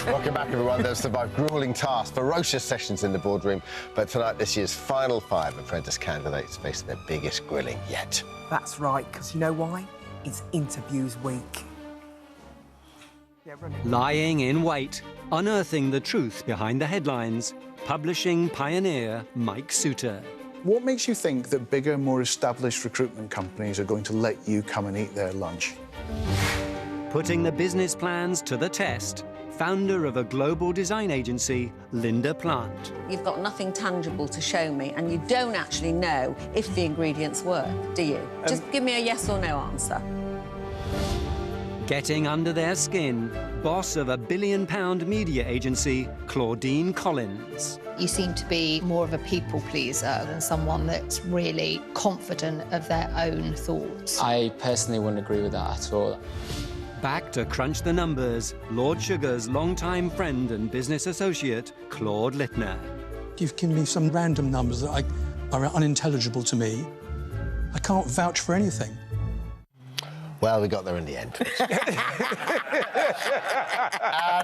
Welcome back, everyone. They've survived gruelling tasks, ferocious sessions in the boardroom, but tonight, this year's final 5 Apprentice candidates face their biggest grilling yet. That's right, because you know why? It's interviews week. Lying in wait, unearthing the truth behind the headlines, publishing pioneer Mike Suter. What makes you think that bigger, more established recruitment companies are going to let you come and eat their lunch? Putting the business plans to the test, founder of a global design agency, Linda Plant. You've got nothing tangible to show me, and you don't actually know if the ingredients work, do you? Just give me a yes or no answer. Getting under their skin, boss of a billion-pound media agency, Claudine Collins. You seem to be more of a people pleaser than someone that's really confident of their own thoughts. I personally wouldn't agree with that at all. Back to crunch the numbers, Lord Sugar's longtime friend and business associate, Claude Littner. You've given me some random numbers that are unintelligible to me. I can't vouch for anything. Well, we got there in the end. And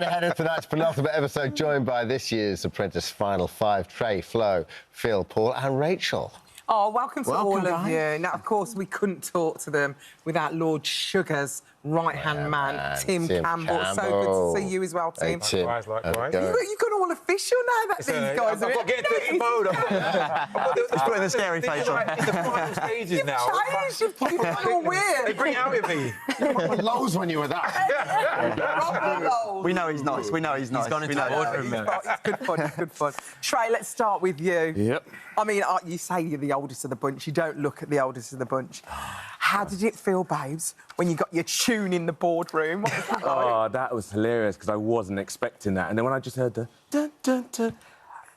ahead of tonight's penultimate episode, joined by this year's Apprentice Final 5, Trey, Flo, Phil, Paul and Rachel. Oh, welcome to all of guys. you. Now, of course, we couldn't talk to them without Lord Sugar's right-hand man, Tim Campbell. So good to see you as well, Tim. Hey, Tim. Likewise. You've got all official now that these guys are... I've got to get into the mode. Just putting the scary face on. In the final stages now. You've got all weird. They bring it out with me. You were lows when you were that. We know he's nice. We know he's nice. He's gone into the boardroom now. It's good fun, it's good fun. Trey, let's start with you. Yep. I mean, you say you're the oldest of the bunch. You don't look at the oldest of the bunch. How did it feel, babes, when you got your tune in the boardroom? What was that like? Oh, that was hilarious, because I wasn't expecting that. And then when I just heard the dun, dun, dun,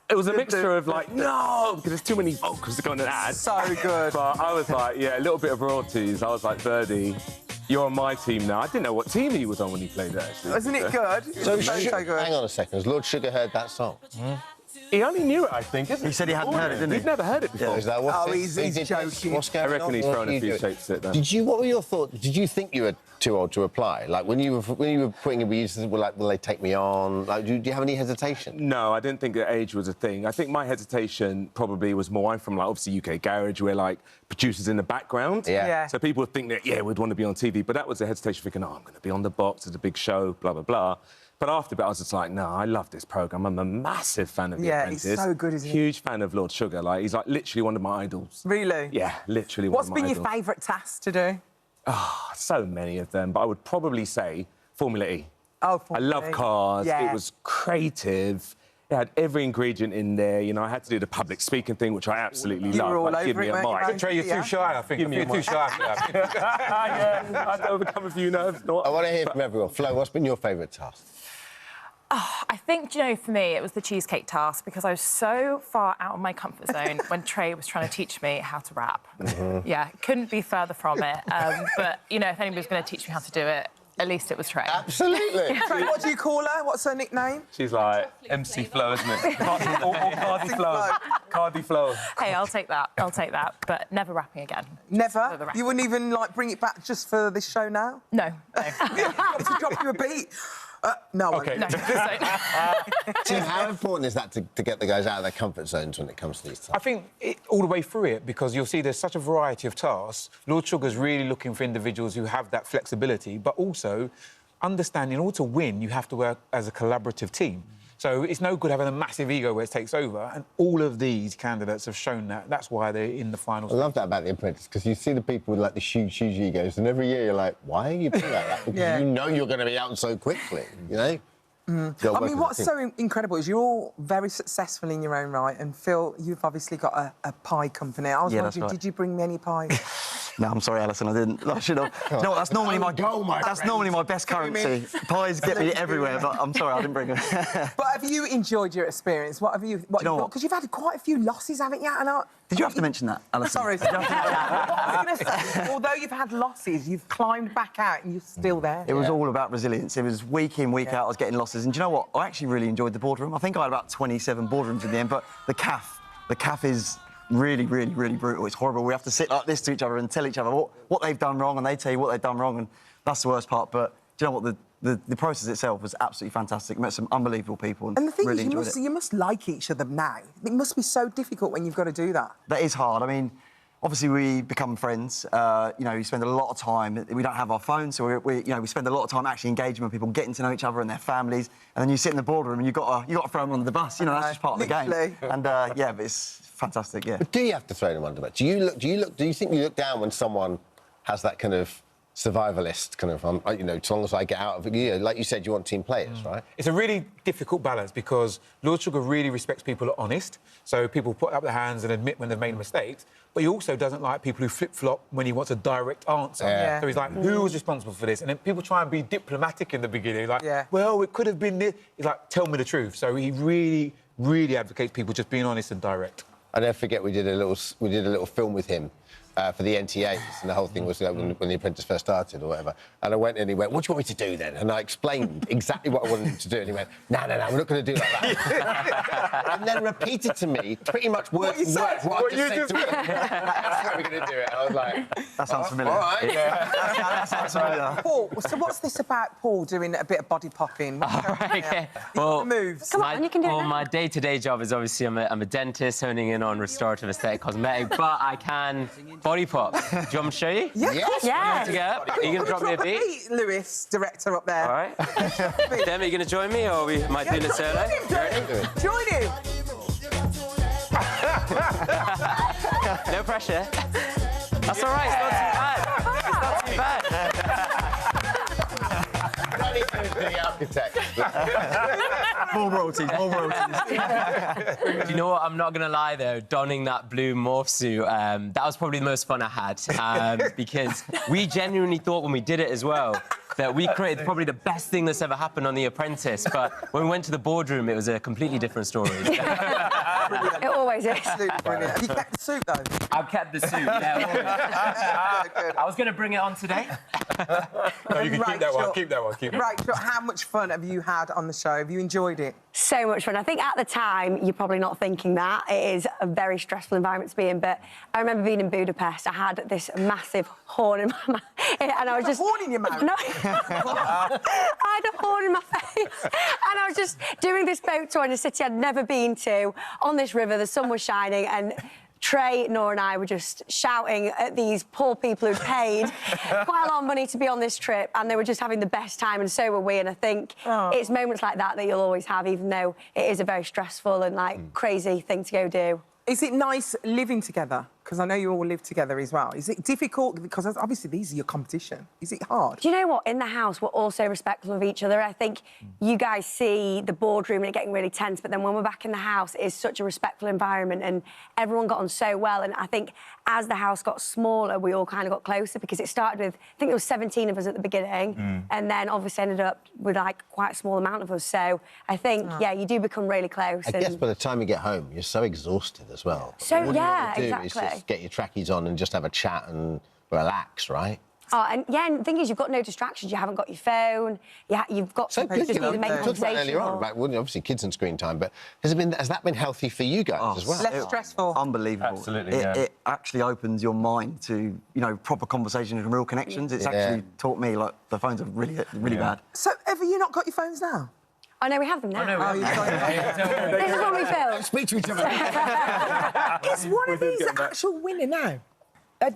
it was a mixture of, like, no, because there's too many vocals to go on an ad. So good. But I was like, yeah, a little bit of royalties. I was like, Birdie, you're on my team now. I didn't know what team he was on when he played that, actually. Isn't it good? It was so good. Hang on a second. Has Lord Sugar heard that song? He only knew it, I think, isn't he? He said he hadn't heard it, didn't he? He'd never heard it before. Yeah, is that what's he's joking. What's going I reckon on? he's thrown a few shapes at them. What were your thoughts? Did you think you were too old to apply? Like, when you were putting it, you were like, will they take me on? Like, do you have any hesitation? No, I didn't think that age was a thing. I think my hesitation probably was more, I'm from, like, obviously UK Garage, where, like, producers in the background. Yeah. So people would think that, yeah, we'd want to be on TV. But that was a hesitation, thinking, oh, I'm going to be on the box, it's a big show, blah, blah, blah. But after that, I was just like, no, I love this programme. I'm a massive fan of The Apprentice. Yeah, he's so good, isn't he? Huge fan of Lord Sugar. Like, he's, like, literally one of my idols. Really? Yeah, literally What's one of my been idols. your favourite task to do? Oh, so many of them. But I would probably say Formula E. Oh, I love cars. Yeah. It was creative. It had every ingredient in there. You know, I had to do the public speaking thing, which I absolutely You love. were all Like, give over me it, a weren't you, mic. Trey, you're too shy, I think. Give me You're a too mic. shy. Yeah, I had to overcome a few nerves. I want to hear from everyone. Flo, what's been your favourite task? I think, you know, for me, it was the cheesecake task, because I was so far out of my comfort zone when Trey was trying to teach me how to rap. Yeah, couldn't be further from it. But, you know, if anybody was going to teach me how to do it, at least it was Trey. Absolutely. Trey, what do you call her? What's her nickname? She's like MC Flo, isn't it? or Cardi Flo. Cardi Flo. Hey, I'll take that. I'll take that. But never rapping again. Never? You wouldn't even, like, bring it back just for this show now? No. Got to drop you a beat. No. Okay. No. Tim, how important is that to get the guys out of their comfort zones when it comes to these tasks? I think all the way through it, because you'll see there's such a variety of tasks. Lord Sugar's really looking for individuals who have that flexibility, but also understanding in order to win, you have to work as a collaborative team. So it's no good having a massive ego where it takes over, and all of these candidates have shown that. That's why they're in the finals. I love that about The Apprentice, because you see the people with, like, the huge egos, and every year you're like, why are you being like that? Because you know you're going to be out so quickly, you know? I mean, what's so incredible is you're all very successful in your own right, and Phil, you've obviously got a pie company. I was wondering, did you bring me any pies? No, I'm sorry, Alison, I didn't. I should have. You know what, that's normally normally my best currency. Pies get me everywhere, but I'm sorry, I didn't bring them. But have you enjoyed your experience? What have you... Because you've had quite a few losses, haven't you? Did you have to mention that, Alison? Sorry. What I was going to say, although you've had losses, you've climbed back out and you're still there. It was all about resilience. It was week in, week out, I was getting losses. And do you know what? I actually really enjoyed the boardroom. I think I had about 27 boardrooms in the end, but the CAF is really brutal. It's horrible. We have to sit like this to each other and tell each other what they've done wrong, and they tell you what they've done wrong, and that's the worst part. But you know what, the process itself was absolutely fantastic. Met some unbelievable people and the thing really is, you must like each other now. It must be so difficult when you've got to do that. That is hard. I mean, obviously we become friends. You know, we spend a lot of time. We don't have our phones, so we spend a lot of time actually engaging with people, getting to know each other and their families. And then you sit in the boardroom and you got to throw them under the bus. You know, that's just part of the game. And yeah, but it's fantastic. Yeah. But do you have to throw them under the bus? Do you think you look down when someone has that kind of survivalist kind of, you know, as long as I get out of it, you know, like you said, you want team players, right? It's a really difficult balance because Lord Sugar really respects people who are honest, so people put up their hands and admit when they've made mistakes, but he also doesn't like people who flip-flop when he wants a direct answer. Yeah. So he's like, who was responsible for this? And then people try and be diplomatic in the beginning, like, well, it could have been this. He's like, tell me the truth. So he really, really advocates people just being honest and direct. I never forget we did a little film with him for the NTAs, and the whole thing was when The Apprentice first started or whatever. And I went in and he went, what do you want me to do then? And I explained exactly what I wanted him to do, and he went, no, we're not going to do like that. And then repeated to me, pretty much word for word, what I just said to him. That's how we're going to do it. And I was like... That sounds familiar. All right. Yeah. That sounds familiar. Paul, so what's this about Paul doing a bit of body popping? Okay. Well, moves. Come on, you can do it. Well, my day-to-day job is obviously I'm a dentist honing in on restorative aesthetic cosmetic, but I can body pop. Do you want me to show you? Yeah. Yeah. To get up? Are you going to drop me a beat? Lewis, director up there. All right. Dem, are you going to join me, or we might do it solo? Join him. No pressure. That's all right. It's not too bad. It's not too bad. The architect. More royalties. Do you know what? I'm not going to lie, though. Donning that blue morph suit, that was probably the most fun I had. Because we genuinely thought when we did it as well that we created probably the best thing that's ever happened on The Apprentice. But when we went to the boardroom, it was a completely different story. It always is. Absolutely brilliant. Have you kept the suit, though? I've kept the suit, yeah. I was going to bring it on today. No, you can keep that one, keep that one. Right, so how much fun have you had on the show? Have you enjoyed it? So much fun. I think at the time, you're probably not thinking that. It is a very stressful environment to be in, but I remember being in Budapest. I had this massive horn in my mouth, and I was just... a horn in your mouth? No. I had a horn in my face, and I was just doing this boat tour in a city I'd never been to, on this river, the sun was shining, and Trey, Nora and I were just shouting at these poor people who'd paid quite a lot of money to be on this trip, and they were just having the best time, and so were we. And I think it's moments like that that you'll always have, even though it is a very stressful and, like, crazy thing to go do. Is it nice living together? Because I know you all live together as well. Is it difficult? Because obviously these are your competition. Is it hard? Do you know what? In the house, we're all so respectful of each other. I think you guys see the boardroom and it getting really tense, but then when we're back in the house, it is such a respectful environment and everyone got on so well. And I think as the house got smaller, we all kind of got closer because it started with, I think there was 17 of us at the beginning, and then obviously ended up with, like, quite a small amount of us. So I think, yeah, you do become really close. I guess by the time you get home, you're so exhausted as well. So, yeah, exactly. exactly. Is just get your trackies on and just have a chat and relax, right? Oh, and yeah, and the thing is, you've got no distractions. You haven't got your phone. You've got so good, just need to make talked about earlier on or... about obviously kids and screen time, but has that been healthy for you guys as well? Less stressful. Unbelievable. Absolutely. It actually opens your mind to, you know, proper conversations and real connections. It's actually taught me, like, the phones are really bad. So have you not got your phones now? I know we have them now. Oh, you've got them. This is what we film. Speak to each other. Is one of these an actual winner now?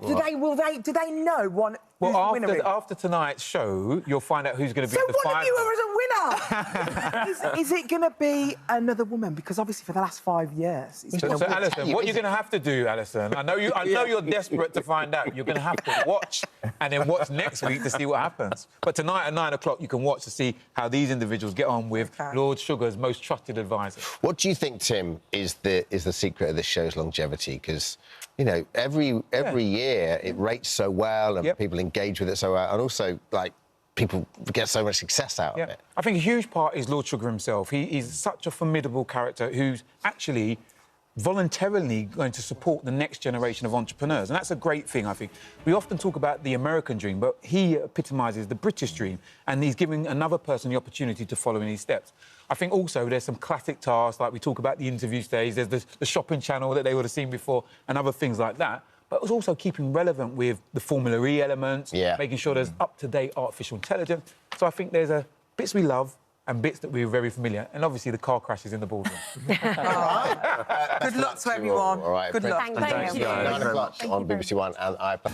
Do they know one? Well, who's after tonight's show, you'll find out who's going to be so the one final. of you is a winner. is it going to be another woman? Because obviously for the last 5 years, it's So Alison, what you're going to have to do, Alison, I know you're desperate to find out. You're going to have to watch and then watch next week to see what happens. But tonight at 9 o'clock, you can watch to see how these individuals get on with Lord Sugar's most trusted advisor. What do you think, Tim, is the secret of this show's longevity? Because, you know, every year it rates so well and people engage with it so well, and also, like, people get so much success out of it. I think a huge part is Lord Sugar himself. He's such a formidable character who's actually voluntarily going to support the next generation of entrepreneurs, and that's a great thing, I think. We often talk about the American dream, but he epitomises the British dream, and he's giving another person the opportunity to follow in his steps. I think also there's some classic tasks, like we talk about the interview stage, there's the shopping channel that they would have seen before, and other things like that. But it was also keeping relevant with the Formula E elements, making sure there's up-to-date artificial intelligence. So I think there's bits we love and bits that we're very familiar, and obviously the car crashes in the boardroom. Good luck to everyone. All right, Good luck. Thank you. 9 o'clock on BBC One and iPlayer.